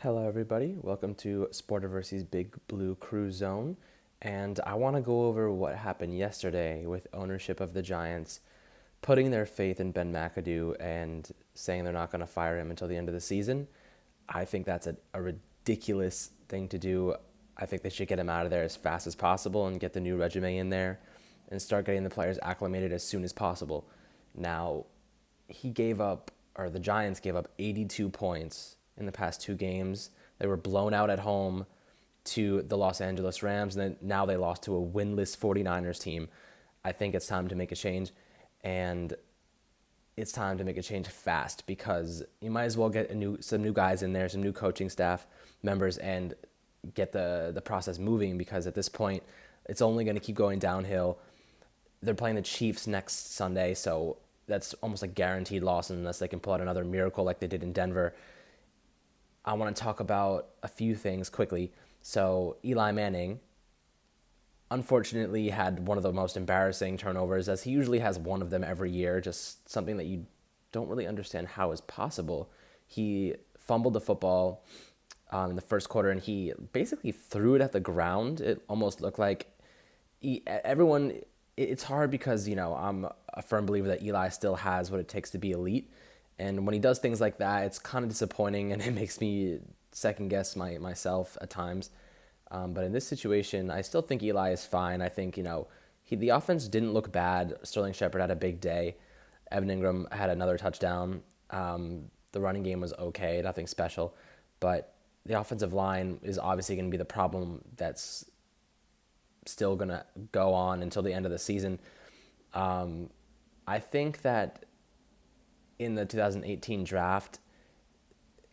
Hello, everybody. Welcome to Sportiversity's Big Blue Crew Zone. And I want to go over what happened yesterday with ownership of the Giants putting their faith in Ben McAdoo and saying they're not going to fire him until the end of the season. I think that's a ridiculous thing to do. I think they should get him out of there as fast as possible and get the new resume in there and start getting the players acclimated as soon as possible. Now, the Giants gave up 82 points in the past two games. They were blown out at home to the Los Angeles Rams, and then now they lost to a winless 49ers team. I think it's time to make a change, and it's time to make a change fast because you might as well get some new guys in there, some new coaching staff members, and get the process moving because at this point, it's only going to keep going downhill. They're playing the Chiefs next Sunday, so that's almost a guaranteed loss unless they can pull out another miracle like they did in Denver. I want to talk about a few things quickly. So Eli Manning, unfortunately, had one of the most embarrassing turnovers, as he usually has one of them every year, just something that you don't really understand how is possible. He fumbled the football in the first quarter, and he basically threw it at the ground. It almost looked like everyone. It's hard because, I'm a firm believer that Eli still has what it takes to be elite. And when he does things like that, it's kind of disappointing, and it makes me second guess myself at times. But in this situation, I still think Eli is fine. I think, the offense didn't look bad. Sterling Shepard had a big day. Evan Ingram had another touchdown. The running game was okay, nothing special. But the offensive line is obviously going to be the problem that's still going to go on until the end of the season. I think that in the 2018 draft,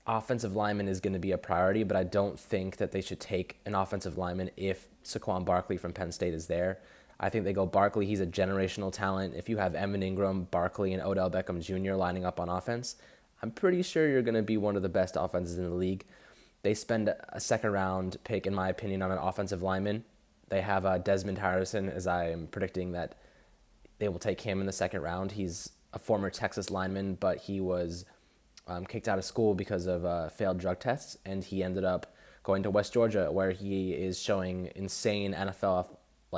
offensive lineman is going to be a priority, but I don't think that they should take an offensive lineman if Saquon Barkley from Penn State is there. I think they go Barkley. He's a generational talent. If you have Evan Ingram, Barkley, and Odell Beckham Jr. lining up on offense, I'm pretty sure you're going to be one of the best offenses in the league. They spend a second-round pick, in my opinion, on an offensive lineman. They have Desmond Harrison, as I am predicting that they will take him in the second round. He's a former Texas lineman, but he was kicked out of school because of failed drug tests, and he ended up going to West Georgia, where he is showing insane NFL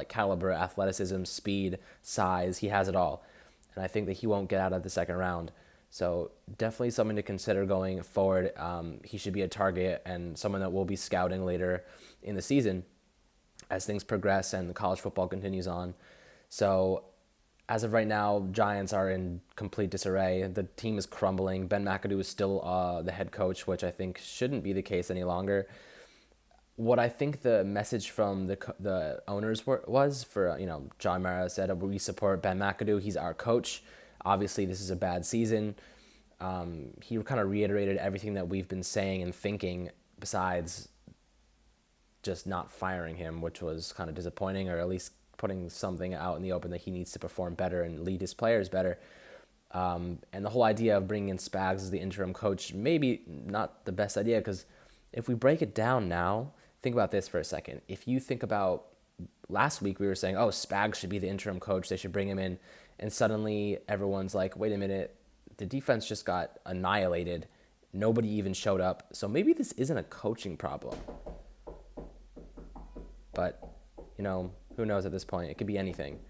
caliber, athleticism, speed, size. He has it all, and I think that he won't get out of the second round. So definitely something to consider going forward. He should be a target and someone that we'll be scouting later in the season as things progress and the college football continues on. So as of right now, Giants are in complete disarray. The team is crumbling. Ben McAdoo is still the head coach, which I think shouldn't be the case any longer. What I think the message from the owners was for, John Mara said, we support Ben McAdoo. He's our coach. Obviously, this is a bad season. He kind of reiterated everything that we've been saying and thinking besides just not firing him, which was kind of disappointing, or at least putting something out in the open that he needs to perform better and lead his players better. And the whole idea of bringing in Spags as the interim coach, maybe not the best idea, because if we break it down now, think about this for a second. If you think about last week, we were saying, oh, Spags should be the interim coach. They should bring him in. And suddenly everyone's like, wait a minute, the defense just got annihilated. Nobody even showed up. So maybe this isn't a coaching problem. But, who knows at this point? It could be anything.